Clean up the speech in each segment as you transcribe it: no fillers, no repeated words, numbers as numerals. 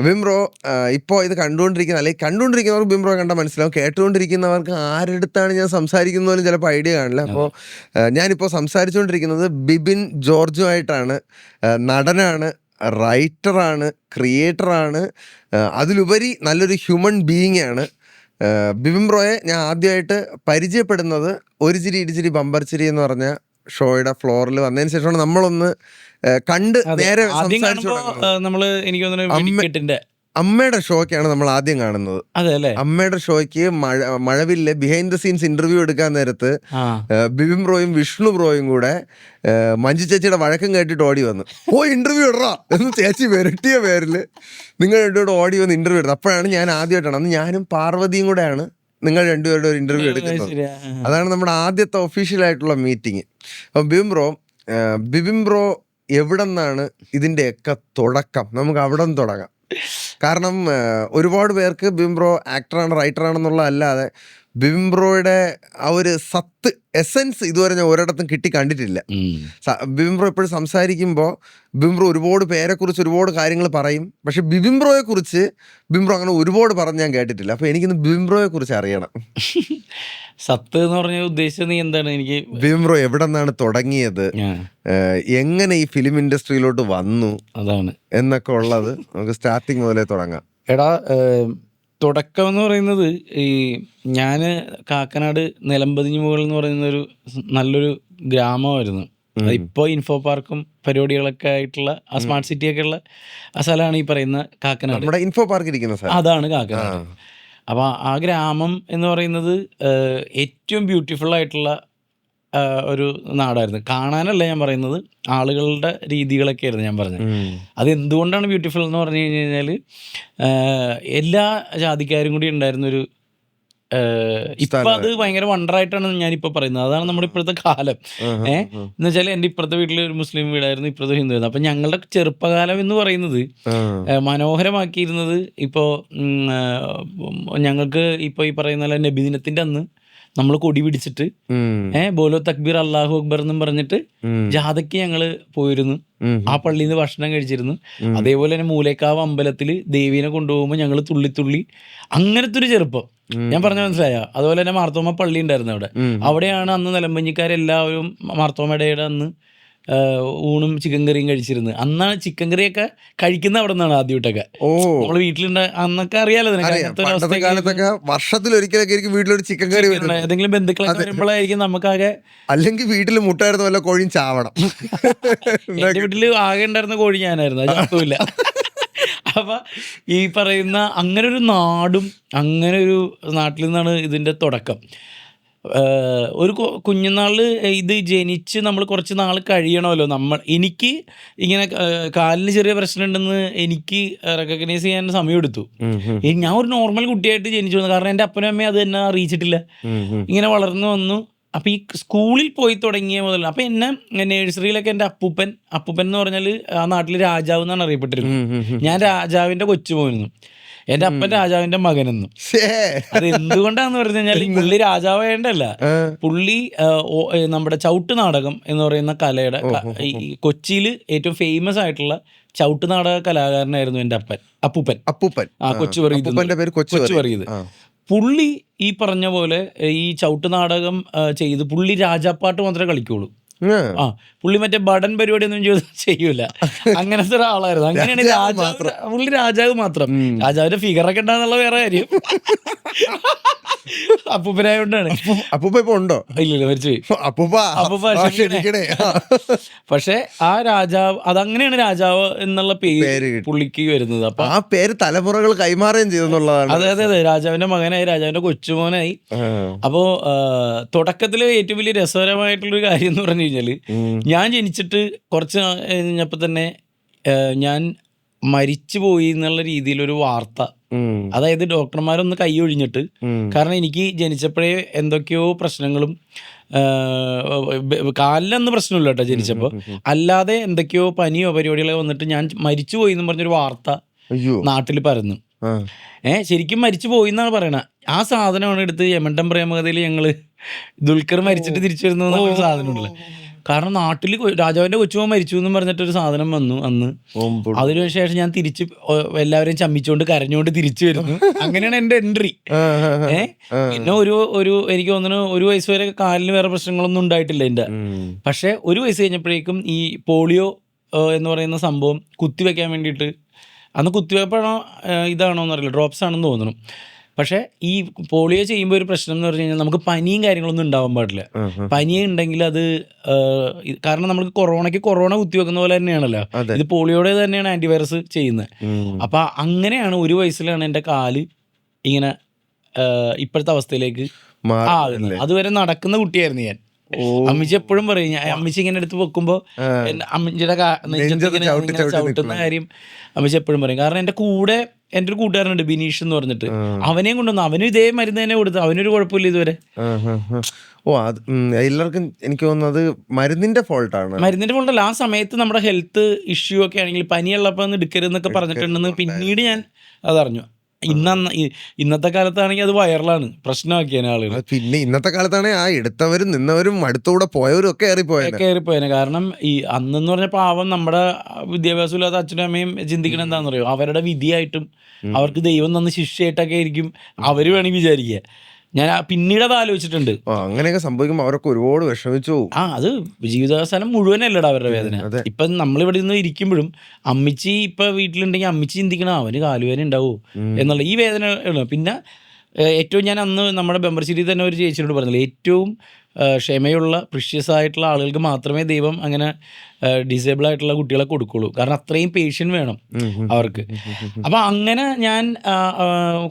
ബിംബ്രോ ഇപ്പോൾ ഇത് കണ്ടുകൊണ്ടിരിക്കുന്ന അല്ലെങ്കിൽ കണ്ടുകൊണ്ടിരിക്കുന്നവർക്ക് ബിംബ്രോ കണ്ടാൽ മനസ്സിലാവും, കേട്ടുകൊണ്ടിരിക്കുന്നവർക്ക് ആരെടുത്താണ് ഞാൻ സംസാരിക്കുന്നത് പോലും ചിലപ്പോൾ ഐഡിയ കാണില്ല. അപ്പോൾ ഞാനിപ്പോൾ സംസാരിച്ചുകൊണ്ടിരിക്കുന്നത് ബിബിൻ ജോർജുമായിട്ടാണ്. നടനാണ്, റൈറ്ററാണ്, ക്രിയേറ്ററാണ്, അതിലുപരി നല്ലൊരു ഹ്യൂമൻ ബീയിങ് ആണ്. ബിംബ്രോയെ ഞാൻ ആദ്യമായിട്ട് പരിചയപ്പെടുന്നത് ഒരു ചിരി ഇടിച്ചിരി ബമ്പർ ചിരി എന്ന് പറഞ്ഞ ഷോയുടെ ഫ്ലോറിൽ വന്നതിന് ശേഷമാണ് നമ്മളൊന്ന് കണ്ട് നേരെ അമ്മയുടെ ഷോയ്ക്കാണ് നമ്മൾ ആദ്യം കാണുന്നത്. അമ്മയുടെ ഷോയ്ക്ക് മഴവില്ലെ ബിഹൈൻഡ് ദ സീൻസ് ഇന്റർവ്യൂ എടുക്കാൻ നേരത്ത് ബിബിൻ ബ്രോയും വിഷ്ണു ബ്രോയും കൂടെ മഞ്ജു ചേച്ചിയുടെ വഴക്കം കേട്ടിട്ട് ഓടി വന്നു, ഓ ഇന്റർവ്യൂ ഇടറാ എന്ന് ചേച്ചി വരട്ടിയ പേരിൽ നിങ്ങൾ രണ്ടുപേരും ഓടി വന്ന് ഇന്റർവ്യൂ എടുത്തത്. അപ്പോഴാണ് ഞാൻ ആദ്യമായിട്ടാണ്, അന്ന് ഞാനും പാർവതിയും കൂടെയാണ് നിങ്ങൾ രണ്ടുപേരുടെ ഒരു ഇന്റർവ്യൂ എടുക്കുന്നത്. അതാണ് നമ്മുടെ ആദ്യത്തെ ഒഫീഷ്യൽ ആയിട്ടുള്ള മീറ്റിംഗ്. അപ്പം ബിബിൻ ബ്രോ എവിടെ നിന്നാണ് ഇതിൻ്റെയൊക്കെ തുടക്കം? നമുക്ക് അവിടെ നിന്ന് തുടങ്ങാം. കാരണം ഒരുപാട് പേർക്ക് ബിബിൻ ബ്രോ ആക്ടറാണ്, റൈറ്ററാണെന്നുള്ള അല്ലാതെ ബിബിൻ ബ്രോയുടെ ആ ഒരു സത്ത് എസെൻസ് ഇതുവരെ ഞാൻ ഒരിടത്തും കണ്ടിട്ടില്ല. ബിബിൻ ബ്രോ എപ്പോഴും സംസാരിക്കുമ്പോൾ ബിബിൻ ബ്രോ ഒരുപാട് പേരെക്കുറിച്ച് ഒരുപാട് കാര്യങ്ങൾ പറയും, പക്ഷെ ബിബിൻ ബ്രോയെ കുറിച്ച് ബിബിൻ ബ്രോ അങ്ങനെ ഒരുപാട് പറഞ്ഞ് ഞാൻ കേട്ടിട്ടില്ല. അപ്പോൾ എനിക്കിന്ന് ബിബിൻ ബ്രോയെ കുറിച്ച് അറിയണം. സത്ത് എന്ന് പറഞ്ഞ ഉദ്ദേശിച്ചത് നീ എന്താണ്? എനിക്ക് ബിബിൻ ബ്രോ എവിടെ നിന്നാണ് തുടങ്ങിയത്, എങ്ങനെ ഈ ഫിലിം ഇൻഡസ്ട്രിയിലോട്ട് വന്നു, അതാണ് എന്നൊക്കെ ഉള്ളത് നമുക്ക് സ്റ്റാർട്ടിങ് മുതലേ തുടങ്ങാം. എടാ, തുടക്കം എന്ന് പറയുന്നത് ഞാൻ കാക്കനാട് നിലമ്പതിഞ്ഞ് മുകൾ എന്ന് പറയുന്നൊരു നല്ലൊരു ഗ്രാമമായിരുന്നു. ഇപ്പോൾ ഇൻഫോ പാർക്കും പരിപാടികളൊക്കെ ആയിട്ടുള്ള ആ സ്മാർട്ട് സിറ്റി ഒക്കെ ഉള്ള ആ സ്ഥലമാണ് ഈ പറയുന്ന കാക്കനാട്. ഇൻഫോ പാർക്ക് ഇരിക്കുന്ന സ്ഥലം അതാണ് കാക്കനാട്. അപ്പോൾ ആ ഗ്രാമം എന്ന് പറയുന്നത് ഏറ്റവും ബ്യൂട്ടിഫുൾ ആയിട്ടുള്ള ഒരു നാടായിരുന്നു. കാണാനല്ല ഞാൻ പറയുന്നത്, ആളുകളുടെ രീതികളൊക്കെ ആയിരുന്നു ഞാൻ പറഞ്ഞത്. അത് എന്തുകൊണ്ടാണ് ബ്യൂട്ടിഫുൾ എന്ന് പറഞ്ഞു കഴിഞ്ഞാൽ എല്ലാ ജാതിക്കാരും കൂടി ഉണ്ടായിരുന്നൊരു, ഇപ്പം അത് ഭയങ്കര വണ്ടറായിട്ടാണ് ഞാനിപ്പോൾ പറയുന്നത്. അതാണ് നമ്മുടെ ഇപ്പോഴത്തെ കാലം. എന്ന് വെച്ചാൽ എൻ്റെ ഇപ്പുറത്തെ വീട്ടിൽ ഒരു മുസ്ലിം വീടായിരുന്നു, ഇപ്പുറത്തെ ഹിന്ദു ആയിരുന്നു. അപ്പം ഞങ്ങളുടെ ചെറുപ്പകാലം എന്ന് പറയുന്നത് മനോഹരമാക്കിയിരുന്നത് ഇപ്പോൾ ഞങ്ങൾക്ക് ഇപ്പോൾ ഈ പറയുന്ന പോലെ നബിദിനത്തിൻ്റെ അന്ന് നമ്മൾ കൊടി പിടിച്ചിട്ട് ബോലോ തക്ബീർ അല്ലാഹു അക്ബർ എന്നും പറഞ്ഞിട്ട് ജാഥയ്ക്ക് ഞങ്ങള് പോയിരുന്നു. ആ പള്ളിയിൽ നിന്ന് ഭക്ഷണം കഴിച്ചിരുന്നു. അതേപോലെ തന്നെ മൂലേക്കാവ് അമ്പലത്തിൽ ദേവീനെ കൊണ്ടുപോകുമ്പോൾ ഞങ്ങൾ തുള്ളി അങ്ങനത്തെ ഒരു ചെറുപ്പം ഞാൻ പറഞ്ഞ മനസ്സിലായ. അതുപോലെ തന്നെ മാർത്തോമ പള്ളി ഉണ്ടായിരുന്നു അവിടെയാണ് അന്ന് നിലമ്പഞ്ഞിക്കാരെല്ലാവരും മാർത്തോമയുടെ അന്ന് ഊണും ചിക്കൻ കറിയും കഴിച്ചിരുന്നത്. അന്നാണ് ചിക്കൻ കറിയൊക്കെ കഴിക്കുന്ന അവിടെ നിന്നാണ് ആദ്യമായിട്ടൊക്കെ. നമ്മള് വീട്ടിലുണ്ട് അന്നൊക്കെ അറിയാലോ, വർഷത്തിലൊരിക്കലൊക്കെ വീട്ടിലൊരു ചിക്കൻ കറി ഏതെങ്കിലും ബന്ധുക്കളൊക്കെ വരുമ്പോഴായിരിക്കും നമുക്കാകെ, അല്ലെങ്കിൽ വീട്ടിൽ മുട്ടായിരുന്നു വല്ല കോഴിയും ചാവണം. എന്റെ വീട്ടില് ആകെ ഉണ്ടായിരുന്ന കോഴി ഞാനായിരുന്നു, അത് ചത്തുമില്ല. അപ്പൊ ഈ പറയുന്ന അങ്ങനെ ഒരു നാടും അങ്ങനെ ഒരു നാട്ടിൽ നിന്നാണ് ഇതിന്റെ തുടക്കം. ഒരു കുഞ്ഞുനാളിൽ ഇത് ജനിച്ച് നമ്മൾ കുറച്ച് നാൾ കഴിയണമല്ലോ. എനിക്ക് ഇങ്ങനെ കാലിന് ചെറിയ പ്രശ്നമുണ്ടെന്ന് എനിക്ക് റെക്കഗ്നൈസ് ചെയ്യാൻ സമയമെടുത്തു. ഞാൻ ഒരു നോർമൽ കുട്ടിയായിട്ട് ജനിച്ചു വന്നു, കാരണം എൻ്റെ അപ്പനും അമ്മയും അത് തന്നെ അറിയിച്ചിട്ടില്ല. ഇങ്ങനെ വളർന്നു വന്നു. അപ്പം ഈ സ്കൂളിൽ പോയി തുടങ്ങിയ മുതൽ അപ്പം എന്നെ നേഴ്സറിയിലൊക്കെ എൻ്റെ അപ്പൂപ്പൻ എന്ന് പറഞ്ഞാൽ ആ നാട്ടിൽ രാജാവ് എന്നാണ് അറിയപ്പെട്ടിരുന്നത്. ഞാൻ രാജാവിൻ്റെ കൊച്ചുപോയിരുന്നു, എൻ്റെ അപ്പൻ രാജാവിന്റെ മകനെന്നും. അത് എന്തുകൊണ്ടാന്ന് പറഞ്ഞു കഴിഞ്ഞാൽ പുള്ളി രാജാവേണ്ടല്ല, പുള്ളി നമ്മുടെ ചവിട്ട് നാടകം എന്ന് പറയുന്ന കലയുടെ കൊച്ചിയിൽ ഏറ്റവും ഫേമസ് ആയിട്ടുള്ള ചവിട്ട് നാടക കലാകാരനായിരുന്നു എൻ്റെ അപ്പൂപ്പൻ. ആ കൊച്ചു പറയത് പുള്ളി ഈ പറഞ്ഞ പോലെ ഈ ചവിട്ട് നാടകം ചെയ്ത് പുള്ളി രാജാപ്പാട്ട് മാത്രമേ കളിക്കുള്ളൂ. പുള്ളി മറ്റേ ബടൻ പരിപാടി ഒന്നും ചെയ്യൂല, അങ്ങനത്തെ ഒരാളായിരുന്നു. അങ്ങനെയാണ് പുള്ളി രാജാവ് മാത്രം. രാജാവിന്റെ ഫിഗറൊക്കെ ഉണ്ടാകുന്നുള്ള വേറെ കാര്യം. അപ്പൂപ്പനായോണ്ടാണ്. അപ്പൂപ്പ ഇപ്പൊ ഉണ്ടോ? ഇല്ലല്ലോ, മരിച്ചുപോയി. പക്ഷെ ആ രാജാവ്, അതങ്ങനെയാണ് രാജാവ് എന്നുള്ള പേര് പുള്ളിക്ക് വരുന്നത്. അപ്പൊ ആ പേര് തലമുറകൾ കൈമാറുകയും ചെയ്തെന്നുള്ളതാണ്. അതെ, രാജാവിന്റെ മകനായി, രാജാവിന്റെ കൊച്ചുമോനായി. അപ്പോ തുടക്കത്തില് ഏറ്റവും വലിയ രസകരമായിട്ടുള്ളൊരു കാര്യം എന്ന് പറഞ്ഞു കഴിഞ്ഞാല്, ഞാൻ ജനിച്ചിട്ട് കുറച്ച് കഴിഞ്ഞപ്പോ തന്നെ ഞാൻ മരിച്ചു പോയി എന്നുള്ള രീതിയിലൊരു വാർത്ത, അതായത് ഡോക്ടർമാരൊന്ന് കൈ ഒഴിഞ്ഞിട്ട്, കാരണം എനിക്ക് ജനിച്ചപ്പോഴേ എന്തൊക്കെയോ പ്രശ്നങ്ങളും, കാലിലൊന്നും പ്രശ്നമില്ല കേട്ടോ ജനിച്ചപ്പോൾ, അല്ലാതെ എന്തൊക്കെയോ പനിയോ പരിപാടികളോ വന്നിട്ട് ഞാൻ മരിച്ചു പോയി എന്ന് പറഞ്ഞൊരു വാർത്ത നാട്ടിൽ പരന്നു. ശരിക്കും മരിച്ചു പോയി എന്നാണ് പറയണത്. ആ സാധനമാണ് എടുത്ത് യമണ്ടം പ്രേമകഥയിൽ ഞങ്ങള് ദുൽഖർ മരിച്ചിട്ട് തിരിച്ചു വരുന്ന സാധനമുണ്ടല്ലോ, കാരണം നാട്ടിൽ രാജാവിന്റെ കൊച്ചുമോൻ മരിച്ചു എന്നും പറഞ്ഞിട്ടൊരു സാധനം വന്നു അന്ന്. അതിനുശേഷം ഞാൻ തിരിച്ച് എല്ലാവരെയും ചമ്മിച്ചുകൊണ്ട് കരഞ്ഞുകൊണ്ട് തിരിച്ചു വരുന്നു. അങ്ങനെയാണ് എന്റെ എൻട്രി. പിന്നെ ഒരു എനിക്ക് തോന്നുന്നു 1 വയസ്സ് വരെ കാലിന് വേറെ പ്രശ്നങ്ങളൊന്നും ഉണ്ടായിട്ടില്ല എന്റെ. പക്ഷെ 1 വയസ്സ് കഴിഞ്ഞപ്പോഴേക്കും ഈ പോളിയോ എന്ന് പറയുന്ന സംഭവം കുത്തിവെക്കാൻ വേണ്ടിയിട്ട്, അന്ന് കുത്തിവെപ്പാണോ ഇതാണോ എന്നറിയില്ല, ഡ്രോപ്സ് ആണെന്ന് തോന്നുന്നു. പക്ഷേ ഈ പോളിയോ ചെയ്യുമ്പോൾ ഒരു പ്രശ്നം എന്ന് പറഞ്ഞു കഴിഞ്ഞാൽ നമുക്ക് പനിയും കാര്യങ്ങളൊന്നും ഉണ്ടാവാൻ പാടില്ല. പനി ഉണ്ടെങ്കിൽ അത് കാരണം നമുക്ക് കൊറോണ കുത്തിവെക്കുന്ന പോലെ തന്നെയാണല്ലോ ഇത്, പോളിയോടെ തന്നെയാണ് ആന്റിവൈറസ് ചെയ്യുന്നത്. അപ്പം അങ്ങനെയാണ് 1 വയസ്സിലാണ് എൻ്റെ കാല് ഇങ്ങനെ ഇപ്പോഴത്തെ അവസ്ഥയിലേക്ക് ആകുന്നത്. അതുവരെ നടക്കുന്ന കുട്ടിയായിരുന്നു ഞാൻ. അമ്മച്ചി എപ്പോഴും പറയും, അമ്മച്ചി ഇങ്ങനെ എടുത്ത് വെക്കുമ്പോൾ അമ്മച്ചിയുടെ ചവിട്ടുന്ന കാര്യം അമ്മച്ചി എപ്പോഴും പറയും. കാരണം എൻ്റെ കൂടെ എൻ്റെ ഒരു കൂട്ടുകാരനുണ്ട് ബിനീഷ് എന്ന് പറഞ്ഞിട്ട്, അവനെയും കൊണ്ടുവന്നു. അവനും ഇതേ മരുന്ന് തന്നെ കൊടുത്തു, അവനൊരു കുഴപ്പമില്ല ഇതുവരെ. അത് എല്ലാവർക്കും എനിക്ക് തോന്നുന്നത് മരുന്നിന്റെ ഫോൾട്ടാണ്. മരുന്നിന്റെ ഫോൾട്ടല്ല, ആ സമയത്ത് നമ്മുടെ ഹെൽത്ത് ഇഷ്യൂ ഒക്കെ ആണെങ്കിൽ പനിയുള്ളപ്പോൾ എടുക്കരുതെന്നൊക്കെ പറഞ്ഞിട്ടുണ്ടെന്ന് പിന്നീട് ഞാൻ അതറിഞ്ഞു. ഇന്നത്തെ കാലത്താണെങ്കിൽ അത് വൈറലാണ്, പ്രശ്നമാക്കിയാണ് ആളുകൾ. പിന്നെ ഇന്നത്തെ കാലത്താണെങ്കിൽ ആ എടുത്തവരും നിന്നവരും അടുത്തുകൂടെ പോയവരും ഒക്കെ കയറിപ്പോയേനെ. കാരണം ഈ അന്നെന്ന് പറഞ്ഞ പാവം നമ്മുടെ വിദ്യാഭ്യാസം ഇല്ലാത്ത അച്ഛനും അമ്മയും ചിന്തിക്കണം എന്താണെന്ന് അറിയോ, അവരുടെ വിധിയായിട്ടും അവർക്ക് ദൈവം തന്ന ശിക്ഷയായിട്ടൊക്കെ ആയിരിക്കും അവർ വേണമെങ്കിൽ വിചാരിക്കുക. ഞാൻ പിന്നീട് അത് ആലോചിച്ചിട്ടുണ്ട്. അങ്ങനെയൊക്കെ സംഭവിക്കുമ്പോൾ അവരൊക്കെ ഒരുപാട് വിഷമിച്ചു പോകും. അത് ജീവിതകാലം മുഴുവനല്ലടാ അവരുടെ വേദന. ഇപ്പം നമ്മളിവിടെ നിന്ന് ഇരിക്കുമ്പോഴും അമ്മച്ചി ഇപ്പം വീട്ടിലുണ്ടെങ്കിൽ അമ്മച്ചി ചിന്തിക്കണം അവന് കാലുവേദന ഉണ്ടാവോ എന്നുള്ള ഈ വേദന. പിന്നെ ഏറ്റവും ഞാൻ അന്ന് നമ്മുടെ ബെമ്പർശ്ശേരിയിൽ തന്നെ ഒരു ചേച്ചിയോട് പറഞ്ഞില്ല, ഏറ്റവും ക്ഷമയുള്ള പ്രിഷ്യസ് ആയിട്ടുള്ള ആളുകൾക്ക് മാത്രമേ ദൈവം അങ്ങനെ ഡിസേബിൾ ആയിട്ടുള്ള കുട്ടികളെ കൊടുക്കുള്ളൂ. കാരണം അത്രയും പേഷ്യൻ വേണം അവർക്ക്. അപ്പം അങ്ങനെ ഞാൻ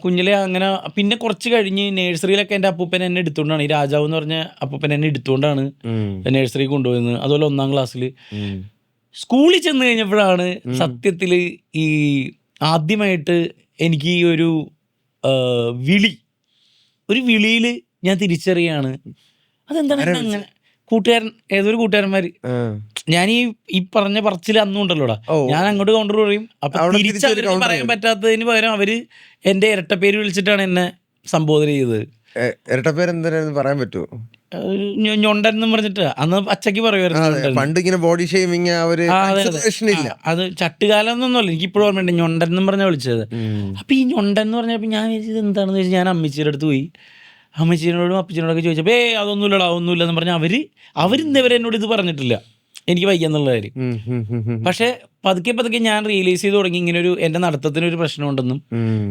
കുഞ്ഞിലെ അങ്ങനെ പിന്നെ കുറച്ച് കഴിഞ്ഞ് നേഴ്സറിയിലൊക്കെ എൻ്റെ അപ്പൂപ്പൻ എന്നെ എടുത്തുകൊണ്ടാണ്, ഈ രാജാവ് എന്ന് പറഞ്ഞ അപ്പൂപ്പൻ എന്നെ എടുത്തുകൊണ്ടാണ് നേഴ്സറി കൊണ്ടുപോകുന്നത്. അതുപോലെ 1ാം ക്ലാസ്സിൽ. സ്കൂളിൽ ചെന്ന് കഴിഞ്ഞപ്പോഴാണ് സത്യത്തിൽ ഈ ആദ്യമായിട്ട് എനിക്ക് ഈ ഒരു വിളിയിൽ ഞാൻ തിരിച്ചറിയാണ് അതെന്താണ് അങ്ങനെ. ഏതൊരു കൂട്ടുകാരന്മാര്, ഞാൻ ഈ പറഞ്ഞ പറച്ചിൽ അന്നും ഉണ്ടല്ലോടാ, ഞാൻ അങ്ങോട്ട് കൗണ്ടർ പറയും. അപ്പൊ തിരിച്ചു പറയാൻ പറ്റാത്തതിന് പകരം അവര് എന്റെ ഇരട്ടപ്പേര് വിളിച്ചിട്ടാണ് എന്നെ സംബോധന ചെയ്തത്. ഇരട്ടപ്പേര് എന്തായാലും പറയാൻ പറ്റുമോ? ഞൊണ്ടൻ എന്ന് പറഞ്ഞിട്ട് അന്ന് അച്ചക്ക് പറയുമായിരുന്നു. പണ്ട് ഇങ്ങനെ ബോഡി ഷേമിങ് അത് ചട്ടുകാലം എന്നൊന്നുമല്ല, എനിക്ക് ഇപ്പോഴും ഓർമ്മയുണ്ട്. ഞൊണ്ടൻ എന്ന് പറഞ്ഞാൽ വിളിച്ചത്. അപ്പൊ ഈ ഞൊണ്ടൻ എന്ന് പറഞ്ഞപ്പോ ഞാൻ വിചാരിച്ചത് എന്താണെന്ന് വെച്ചാൽ ഞാൻ അമ്മച്ചിയുടെ അടുത്ത് പോയി അമ്മച്ചീനോടും അപ്പച്ചനോടൊക്കെ ചോദിച്ചപ്പോൾ അതൊന്നുമില്ലടാ ഒന്നുമില്ലെന്ന് പറഞ്ഞാൽ അവരിന്നവരെ എന്നോട് ഇത് പറഞ്ഞിട്ടില്ല, എനിക്ക് വയ്യെന്നുള്ള കാര്യം. പക്ഷെ പതുക്കെ ഞാൻ റിയലൈസ് ചെയ്ത് തുടങ്ങി ഇങ്ങനെ ഒരു എൻ്റെ നടത്തത്തിനൊരു പ്രശ്നമുണ്ടെന്നും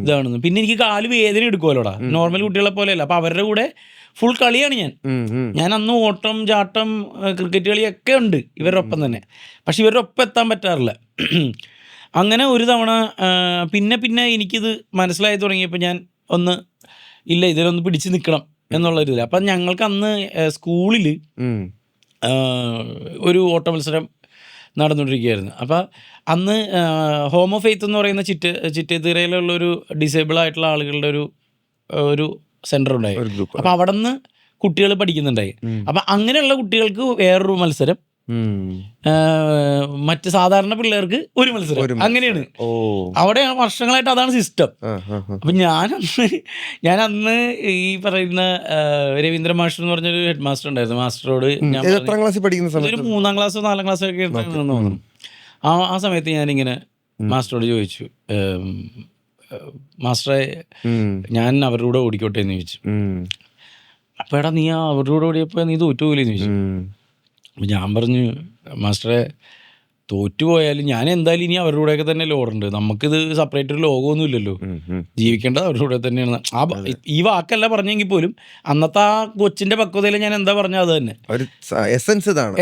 ഇതാണെന്നും. പിന്നെ എനിക്ക് കാല് വേദന എടുക്കുമല്ലോടാ, നോർമൽ കുട്ടികളെ പോലെയല്ല. അപ്പൊ അവരുടെ കൂടെ ഫുൾ കളിയാണ് ഞാൻ അന്ന് ഓട്ടം ചാട്ടം ക്രിക്കറ്റ് കളിയൊക്കെ ഉണ്ട് ഇവരുടെ ഒപ്പം തന്നെ. പക്ഷെ ഇവരുടെ ഒപ്പം എത്താൻ പറ്റാറില്ല. അങ്ങനെ ഒരു തവണ പിന്നെ എനിക്കിത് മനസ്സിലായി തുടങ്ങിയപ്പോൾ ഞാൻ ഇല്ല ഇതിലൊന്ന് പിടിച്ച് നിൽക്കണം എന്നുള്ളൊരിതില്ല. അപ്പം ഞങ്ങൾക്ക് അന്ന് സ്കൂളിൽ ഒരു ഓട്ട മത്സരം നടന്നുകൊണ്ടിരിക്കുകയായിരുന്നു. അപ്പം അന്ന് ഹോം ഓഫ് ഫെയ്ത്ത് എന്ന് പറയുന്ന ചിറ്റേത്തിരയിലുള്ളൊരു ഡിസേബിൾ ആയിട്ടുള്ള ആളുകളുടെ ഒരു സെൻറ്റർ ഉണ്ടായി. അപ്പം അവിടെ നിന്ന് കുട്ടികൾ പഠിക്കുന്നുണ്ടായി. അപ്പം അങ്ങനെയുള്ള കുട്ടികൾക്ക് വേറൊരു മത്സരം, മറ്റ് സാധാരണ പിള്ളേർക്ക് ഒരു മത്സരം, അങ്ങനെയാണ്. അവിടെ വർഷങ്ങളായിട്ട് അതാണ് സിസ്റ്റം. അപ്പൊ ഞാൻ അന്ന് ഈ പറയുന്ന രവീന്ദ്ര മാസ്റ്റർ എന്ന് പറഞ്ഞൊരു ഹെഡ് മാസ്റ്റർ ഉണ്ടായിരുന്നു. മാസ്റ്ററോട് ഞാൻ ഒരു 3ാം ക്ലാസ്സോ 4ാം ക്ലാസ്സോ ഒക്കെ തോന്നുന്നു. ആ സമയത്ത് ഞാനിങ്ങനെ മാസ്റ്ററോട് ചോദിച്ചു, മാസ്റ്ററെ ഞാൻ അവരുടെ കൂടെ ഓടിക്കോട്ടെ എന്ന് ചോദിച്ചു. അപ്പൊ എടാ നീ അവരുടെ കൂടെ ഓടിയപ്പോ നീ തോറ്റുപോയില്ലെന്ന് ചോദിച്ചു. അപ്പം ഞാൻ പറഞ്ഞു, മാസ്റ്ററെ തോറ്റുപോയാലും ഞാൻ എന്തായാലും ഇനി അവരുടെ കൂടെയൊക്കെ തന്നെ ഓടേണ്ടത്, നമുക്കിത് സെപ്പറേറ്റ് ഒരു ലോകമൊന്നും ഇല്ലല്ലോ, ജീവിക്കേണ്ടത് അവരുടെ കൂടെ തന്നെയാണ്. ഈ വാക്കല്ല പറഞ്ഞെങ്കിൽ പോലും അന്നത്തെ ആ കൊച്ചിന്റെ പക്വതയിൽ ഞാൻ എന്താ പറഞ്ഞത് അത് തന്നെ,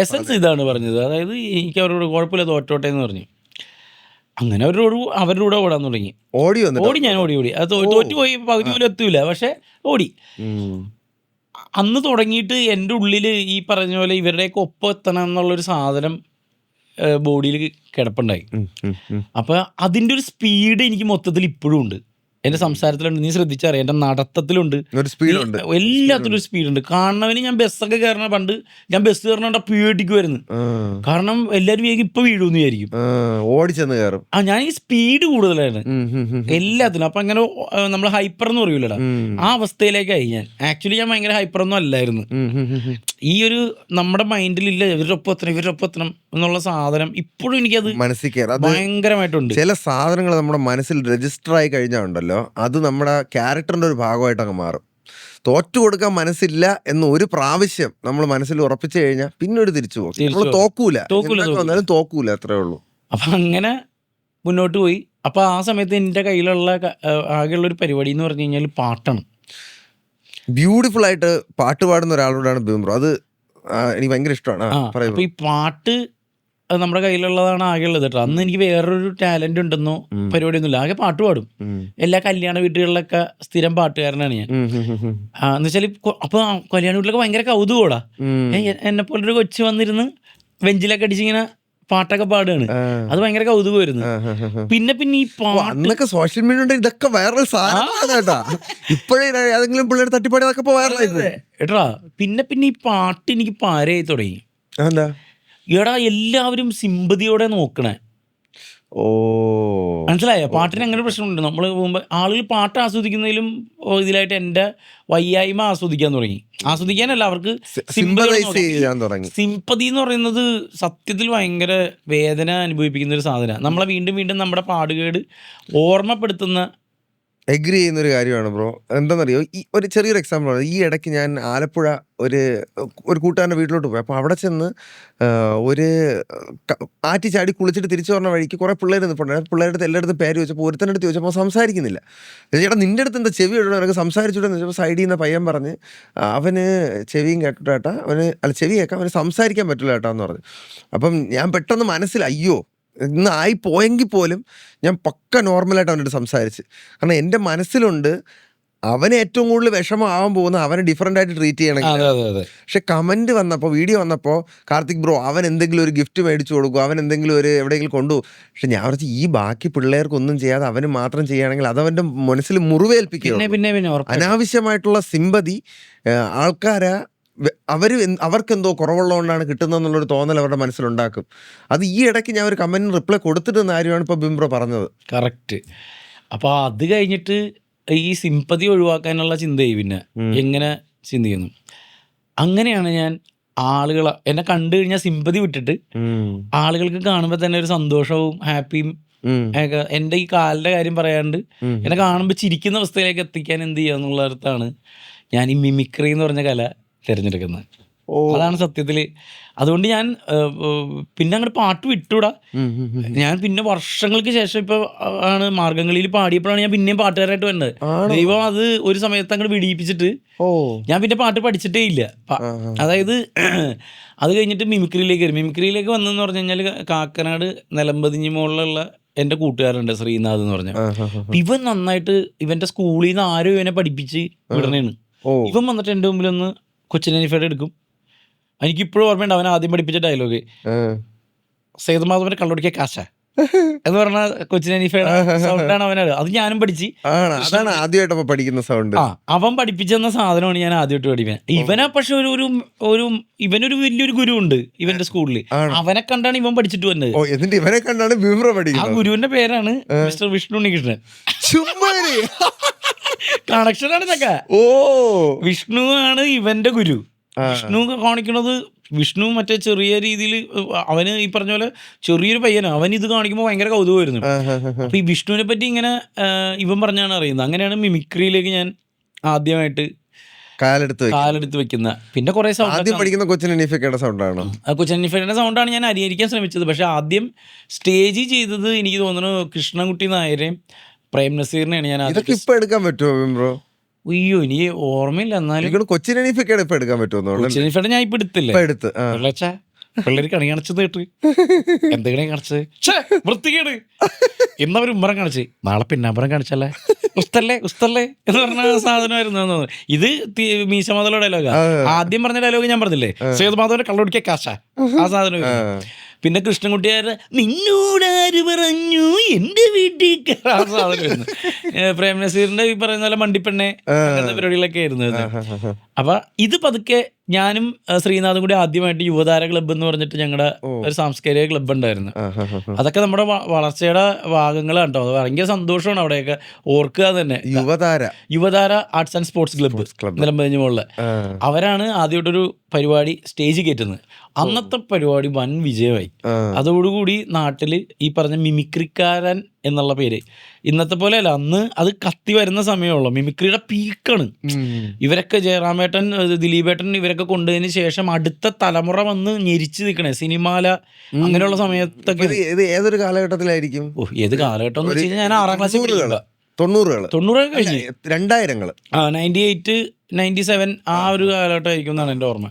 എസൻസ് ഇതാണ് പറഞ്ഞത്. അതായത് എനിക്ക് അവരോട് കുഴപ്പമില്ല തോറ്റോട്ടെ എന്ന് പറഞ്ഞു. അങ്ങനെ അവരുടെ കൂടെ ഓടാൻ തുടങ്ങി. ഞാൻ ഓടി അത് തോറ്റുപോയി, പകുതി പോലും എത്തൂല, പക്ഷെ ഓടി. അന്ന് തുടങ്ങിയിട്ട് എൻ്റെ ഉള്ളിൽ ഈ പറഞ്ഞ പോലെ ഇവരുടെയൊക്കെ ഒപ്പം എത്തണം എന്നുള്ളൊരു സാധനം ബോഡിയിൽ കിടപ്പുണ്ടായി. അപ്പോൾ അതിൻ്റെ ഒരു സ്പീഡ് എനിക്ക് മൊത്തത്തിൽ ഇപ്പോഴും ഉണ്ട്. എൻ്റെ സംസാരത്തിലുണ്ട്, നീ ശ്രദ്ധിച്ചറിയാം, എൻ്റെ നടത്തത്തിലുണ്ട്, എല്ലാത്തിലും ഒരു സ്പീഡുണ്ട്. കാണുന്നവന് ഞാൻ ബസ്സൊക്കെ കയറണ, പണ്ട് ഞാൻ ബസ് കയറണ പേടിക്കുമായിരുന്നു. കാരണം എല്ലാവരും വേഗം ഇപ്പൊ വീഴുമെന്ന് വിചാരിക്കും, ഓടിച്ചെന്ന് കയറും. ഞാൻ ഈ സ്പീഡ് കൂടുതലായിരുന്നു എല്ലാത്തിനും. അപ്പൊ അങ്ങനെ നമ്മൾ ഹൈപ്പർ എന്ന് പറയൂലടാ, ആ അവസ്ഥയിലേക്കായി ഞാൻ. ആക്ച്വലി ഞാൻ ഭയങ്കര ഹൈപ്പർ ഒന്നും അല്ലായിരുന്നു. ഈ ഒരു നമ്മുടെ മൈൻഡിലില്ല ഇവരൊപ്പം എത്തണം എന്നുള്ള സാധനം ഇപ്പോഴും എനിക്കത് മനസ്സിൽ കയറാം. അത് ഭയങ്കരമായിട്ടുണ്ട്. ചില സാധനങ്ങൾ നമ്മുടെ മനസ്സിൽ രജിസ്റ്റർ ആയി കഴിഞ്ഞാൽ ഉണ്ടല്ലോ, അത് നമ്മുടെ ക്യാരക്ടറിന്റെ ഒരു ഭാഗമായിട്ട് അങ്ങ് മാറും. തോറ്റു കൊടുക്കാൻ മനസ്സില്ല എന്ന് ഒരു പ്രാവശ്യം നമ്മൾ മനസ്സിൽ ഉറപ്പിച്ചു കഴിഞ്ഞാൽ പിന്നെ ഒരു തിരിച്ചു പോകും. നമ്മൾ തോക്കൂല, വന്നാലും തോക്കൂല, അത്രേ ഉള്ളൂ. അപ്പൊ അങ്ങനെ മുന്നോട്ട് പോയി. അപ്പൊ ആ സമയത്ത് എൻ്റെ കയ്യിലുള്ള ആകെയുള്ള ഒരു പരിപാടി എന്ന് പറഞ്ഞു കഴിഞ്ഞാൽ പാട്ടാണ്. ബ്യൂട്ടിഫുൾ ആയിട്ട് പാട്ട് പാടുന്ന ഒരാളോടാണ് ബിബിൻ ബ്രോ. അത് എനിക്ക് ഭയങ്കര ഇഷ്ടമാണ്. അപ്പൊ ഈ പാട്ട് നമ്മുടെ കയ്യിലുള്ളതാണ് ആകെ ഉള്ളത് കേട്ടോ. അന്ന് എനിക്ക് വേറൊരു ടാലന്റ് ഉണ്ടെന്നോ പരിപാടിയൊന്നുമില്ല, ആകെ പാട്ട് പാടും. എല്ലാ കല്യാണ വീട്ടുകളിലൊക്കെ സ്ഥിരം പാട്ടുകാരനാണ് ഞാൻ. എന്ന് വെച്ചാൽ അപ്പൊ കല്യാണ വീട്ടിലൊക്കെ ഭയങ്കര കൗതുകോടാ. എന്നെ പോലൊരു കൊച്ചു വന്നിരുന്ന് വെഞ്ചിലൊക്കെ അടിച്ചിങ്ങനെ പാട്ടൊക്കെ പാടുകയാണ്. അത് ഭയങ്കര കൗതുകമായിരുന്നു. പിന്നെ ഈ അന്നൊക്കെ സോഷ്യൽ മീഡിയ ഇതൊക്കെ വൈറൽ സാധനമാ. ഇപ്പോഴേ ഏതെങ്കിലും പിള്ളേർ തട്ടിപ്പാടി അതൊക്കെ വൈറലായിരുന്നു കേട്ടാ. പിന്നെ ഈ പാട്ട് എനിക്ക് പാരയായി തുടങ്ങി. എന്താ എടാ എല്ലാവരും സിമ്പതിയോടെ നോക്കണേ. മനസ്സിലായോ? പാട്ടിന് അങ്ങനെ പ്രശ്നമുണ്ട്. നമ്മൾ പോകുമ്പോൾ ആളുകൾ പാട്ട് ആസ്വദിക്കുന്നതിലും ഇതിലായിട്ട് എൻ്റെ വയ്യായ്മ ആസ്വദിക്കാൻ തുടങ്ങി. ആസ്വദിക്കാനല്ല, അവർക്ക് സിമ്പതി എന്ന് പറയുന്നത് സത്യത്തിൽ ഭയങ്കര വേദന അനുഭവിപ്പിക്കുന്ന ഒരു സാധനമാണ്. നമ്മളെ വീണ്ടും വീണ്ടും നമ്മുടെ പാടുകേട് ഓർമ്മപ്പെടുത്തുന്ന എഗ്രി ചെയ്യുന്നൊരു കാര്യമാണ് ബ്രോ. എന്താണെന്നറിയോ, ഈ ഒരു ചെറിയൊരു എക്സാമ്പിളാണ്. ഈ ഇടയ്ക്ക് ഞാൻ ആലപ്പുഴ ഒരു കൂട്ടുകാരൻ്റെ വീട്ടിലോട്ട് പോയി. അപ്പോൾ അവിടെ ചെന്ന് ഒരു ആറ്റി ചാടി കുളിച്ചിട്ട് തിരിച്ചു പറഞ്ഞ വഴിക്ക് കുറേ പിള്ളേർ നിൽപ്പുണ്ടായിരുന്നു. പിള്ളേരുടെ അടുത്ത് എല്ലായിടത്തും പേര് ചോദിച്ചപ്പോൾ ഒരുത്തൻ്റെ അടുത്ത് ചോദിച്ചപ്പോൾ സംസാരിക്കുന്നില്ല. ചേട്ടാ നിൻ്റെ അടുത്ത് എന്താ ചെവി ഇടണം, എനിക്ക് സംസാരിച്ചിട്ടെന്ന് ചോദിച്ചപ്പോൾ സൈഡിൽ നിന്ന് പയ്യൻ പറഞ്ഞ് അവന് ചെവിയും കേട്ടിട്ടാ, ചെവി കേൾക്കാം, അവന് സംസാരിക്കാൻ പറ്റില്ല കേട്ടോ എന്ന് പറഞ്ഞു. അപ്പം ഞാൻ പെട്ടെന്ന് മനസ്സിലായി, അയ്യോ ഇന്ന് ആയിപ്പോയെങ്കിൽ പോലും ഞാൻ പക്ക നോർമലായിട്ട് അവനോട് സംസാരിച്ച്. കാരണം എൻ്റെ മനസ്സിലുണ്ട് അവന് ഏറ്റവും കൂടുതൽ വിഷമമാവാൻ പോകുന്ന അവനെ ഡിഫറൻ്റ് ആയിട്ട് ട്രീറ്റ് ചെയ്യണമെങ്കിൽ. പക്ഷെ കമൻറ്റ് വന്നപ്പോൾ, വീഡിയോ വന്നപ്പോൾ കാർത്തിക് ബ്രോ അവൻ എന്തെങ്കിലും ഒരു ഗിഫ്റ്റ് മേടിച്ചു കൊടുക്കും, അവൻ എന്തെങ്കിലും ഒരു എവിടെയെങ്കിലും കൊണ്ടുപോകും. പക്ഷെ ഞാൻ പറഞ്ഞ് ഈ ബാക്കി പിള്ളേർക്കൊന്നും ചെയ്യാതെ അവന് മാത്രം ചെയ്യുകയാണെങ്കിൽ അതവൻ്റെ മനസ്സിൽ മുറിവേൽപ്പിക്കുക. അനാവശ്യമായിട്ടുള്ള സിമ്പതി ആൾക്കാരെ അവർക്കെന്തോ കുറവുള്ളതുകൊണ്ടാണ് കിട്ടുന്നതെന്നുള്ളൊരു തോന്നൽ അവരുടെ മനസ്സിലുണ്ടാക്കും. അത് ഈ ഇടയ്ക്ക് ഞാൻ ഒരു കമൻറ്റിന് റിപ്ലൈ കൊടുത്തിട്ടുന്ന കാര്യമാണ് ഇപ്പോൾ ബിബിൻ ബ്രോ പറഞ്ഞത്. കറക്റ്റ്. അപ്പോൾ അത് കഴിഞ്ഞിട്ട് ഈ സിമ്പതി ഒഴിവാക്കാനുള്ള ചിന്തയായി. പിന്നെ എങ്ങനെ ചിന്തിക്കുന്നു, അങ്ങനെയാണ് ഞാൻ ആളുകളെ എന്നെ കണ്ടു കഴിഞ്ഞാൽ സിമ്പതി വിട്ടിട്ട് ആളുകൾക്ക് കാണുമ്പോൾ തന്നെ ഒരു സന്തോഷവും ഹാപ്പിയും എൻ്റെ ഈ കാലിൻ്റെ കാര്യം പറയാണ്ട് എന്നെ കാണുമ്പോൾ ചിരിക്കുന്ന അവസ്ഥയിലേക്ക് എത്തിക്കാൻ എന്ത് ചെയ്യുക എന്നുള്ള അർത്ഥമാണ് ഞാൻ ഈ മിമിക്രി എന്ന് പറഞ്ഞ കല തിരഞ്ഞെടുക്കുന്നത്. അതാണ് സത്യത്തില്. അതുകൊണ്ട് ഞാൻ പിന്നെ അങ്ങോട്ട് പാട്ട് വിട്ടൂടാ. ഞാൻ പിന്നെ വർഷങ്ങൾക്ക് ശേഷം ഇപ്പൊ ആണ് മാർഗംകളിയിൽ പാടിയപ്പോഴാണ് ഞാൻ പിന്നെയും പാട്ടുകാരായിട്ട് വന്നത്. ദൈവം അത് ഒരു സമയത്ത് അങ്ങോട്ട് വിടിയിപ്പിച്ചിട്ട് ഞാൻ പിന്നെ പാട്ട് പഠിച്ചിട്ടേ ഇല്ല. അതായത് അത് കഴിഞ്ഞിട്ട് മിമിക്രിയിലേക്ക് വന്നെന്ന് പറഞ്ഞു കഴിഞ്ഞാൽ കാക്കനാട് നിലമ്പതിഞ്ഞി മുകളിലുള്ള എൻ്റെ കൂട്ടുകാരുണ്ട് ശ്രീനാഥ് എന്ന് പറഞ്ഞ. ഇവൻ നന്നായിട്ട് ഇവന്റെ സ്കൂളിൽ നിന്ന് ആരും ഇവനെ പഠിപ്പിച്ച് വിടണേണ്. ഇവൻ വന്നിട്ട് എൻ്റെ മുമ്പിലൊന്ന് കൊച്ചിൻ ഹനീഫയുടെ എടുക്കും. എനിക്കിപ്പോഴും ഓർമ്മയുണ്ട് അവൻ ആദ്യം പഠിപ്പിച്ച ഡയലോഗ് സേതുമാധവനെ കള്ളുടിക്കുക കാശ എന്ന് പറഞ്ഞ കൊച്ചിൻ ഹനീഫയുടെ സൗണ്ടാണ് അവനത്. അത് ഞാനും പഠിച്ച് ആദ്യമായിട്ട് പഠിക്കുന്ന സൗണ്ട്. അവൻ പഠിപ്പിച്ചെന്ന സാധനമാണ് ഞാൻ ആദ്യമായിട്ട് പഠിക്കുന്നത്. ഇവനെ പക്ഷെ ഇവനൊരു വലിയൊരു ഗുരു ഉണ്ട് ഇവന്റെ സ്കൂളിൽ. അവനെ കണ്ടാണ് ഇവൻ പഠിച്ചിട്ട് വന്നത്. ഇവനെ കണ്ടാണ് ആ ഗുരുവിന്റെ പേരാണ് മിസ്റ്റർ വിഷ്ണു ഉണ്ണികൃഷ്ണൻ. കണക്ഷനാണ് ഇതൊക്കെ. വിഷ്ണു ആണ് ഇവന്റെ ഗുരു. വിഷ്ണു കാണിക്കണത് വിഷ്ണു മറ്റേ ചെറിയ രീതിയിൽ അവന് ഈ പറഞ്ഞ പോലെ ചെറിയൊരു പയ്യനാണ്. അവൻ ഇത് കാണിക്കുമ്പോൾ ഭയങ്കര കൗതുകമായിരുന്നു. അപ്പൊ ഈ വിഷ്ണുവിനെ പറ്റി ഇങ്ങനെ ഇവൻ പറഞ്ഞാണ് അറിയുന്നത്. അങ്ങനെയാണ് മിമിക്രിയിലേക്ക് ഞാൻ ആദ്യമായിട്ട് കാലെടുത്ത് വെക്കുന്ന. പിന്നെ കുറെ സൗണ്ട് കൊച്ചിൻ ഹനീഫയുടെ സൗണ്ടാണ് ഞാൻ അനുകരിക്കാൻ ശ്രമിച്ചത്. പക്ഷെ ആദ്യം സ്റ്റേജ് ചെയ്തത് എനിക്ക് തോന്നുന്നു കൃഷ്ണൻകുട്ടി നായരെയും പ്രേം നസീറിനെയാണ് ഞാൻ. ഇതൊക്കെ ഇപ്പൊ എടുക്കാൻ പറ്റുമോ ബ്രോ? അയ്യോ എനിക്ക് ഓർമ്മയില്ല. എന്നാലും കൊച്ചിൻ ഹനീഫയുടെ ഇപ്പൊ എടുക്കാൻ പറ്റുമോ? കൊച്ചിൻ ഹനീഫയുടെ ഞാൻ ഇപ്പൊ എടുത്തില്ലേ. പിള്ളേര് കണി കാണിച്ചത് കേട്ട് എന്തെങ്കിലും കാണിച്ചത് വൃത്തികേട് എന്നവർ ഉമ്മറം കാണിച്ച് നാളെ പിന്നാമ്പറം കാണിച്ചല്ലേ ഉസ്തല്ലേ എന്ന് പറഞ്ഞ സാധനമായിരുന്നു. ഇത് മീശമാധവ ഡയലോഗാ. ആദ്യം പറഞ്ഞ ഡയലോഗ് ഞാൻ പറഞ്ഞില്ലേ, സേതുമാധവന്റെ കള്ളുടിക്കുക കാശ, ആ സാധനം. പിന്നെ കൃഷ്ണൻകുട്ടിയാരുടെ നിന്നോടാര് പറഞ്ഞു എന്റെ വീട്ടിൽ ആ സാധനം. പ്രേം നസീറിന്റെ ഈ പറയുന്ന പോലെ മണ്ടിപ്പെണ്ണെ അങ്ങനത്തെ പരിപാടികളൊക്കെ ആയിരുന്നു. അപ്പൊ ഇത് പതുക്കെ ഞാനും ശ്രീനാഥും കൂടി ആദ്യമായിട്ട് യുവതാര ക്ലബ്ബ് എന്ന് പറഞ്ഞിട്ട് ഞങ്ങളുടെ ഒരു സാംസ്കാരിക ക്ലബ്ബ് ഉണ്ടായിരുന്നു. അതൊക്കെ നമ്മുടെ വളർച്ചയുടെ ഭാഗങ്ങളാണ് കേട്ടോ. അത് ഭയങ്കര സന്തോഷമാണ് അവിടെയൊക്കെ ഓർക്കുക തന്നെ. Yuvathara arts and sports club നിലമ്പതിഞ്ഞ മുകളിൽ അവരാണ് ആദ്യമായിട്ടൊരു പരിപാടി സ്റ്റേജ് കയറ്റുന്നത്. അന്നത്തെ പരിപാടി വൻ വിജയമായി. അതോടുകൂടി നാട്ടിൽ ഈ പറഞ്ഞ മിമിക്രിക്കാരൻ എന്നുള്ള പേര് ഇന്നത്തെ പോലെ അല്ല, അന്ന് അത് കത്തി വരുന്ന സമയമുള്ളൂ. മിമിക്രിയുടെ പീക്കാണ്. ഇവരൊക്കെ ജയറാമേട്ടൻ, ദിലീപേട്ടൻ ഇവരൊക്കെ കൊണ്ടതിന് ശേഷം അടുത്ത തലമുറ വന്ന് ഞെരിച്ച് നിൽക്കണേ. സിനിമാല അങ്ങനെയുള്ള സമയത്തൊക്കെ. ഏതൊരു കാലഘട്ടത്തിലായിരിക്കും? ഏത് കാലഘട്ടം എന്ന് വെച്ച് കഴിഞ്ഞാൽ ഞാൻ 6ാം ക്ലാസ്സിൽ 90 കഴിഞ്ഞു. 2000 98, 97 ആ ഒരു കാലഘട്ടമായിരിക്കും എന്നാണ് എൻ്റെ ഓർമ്മ.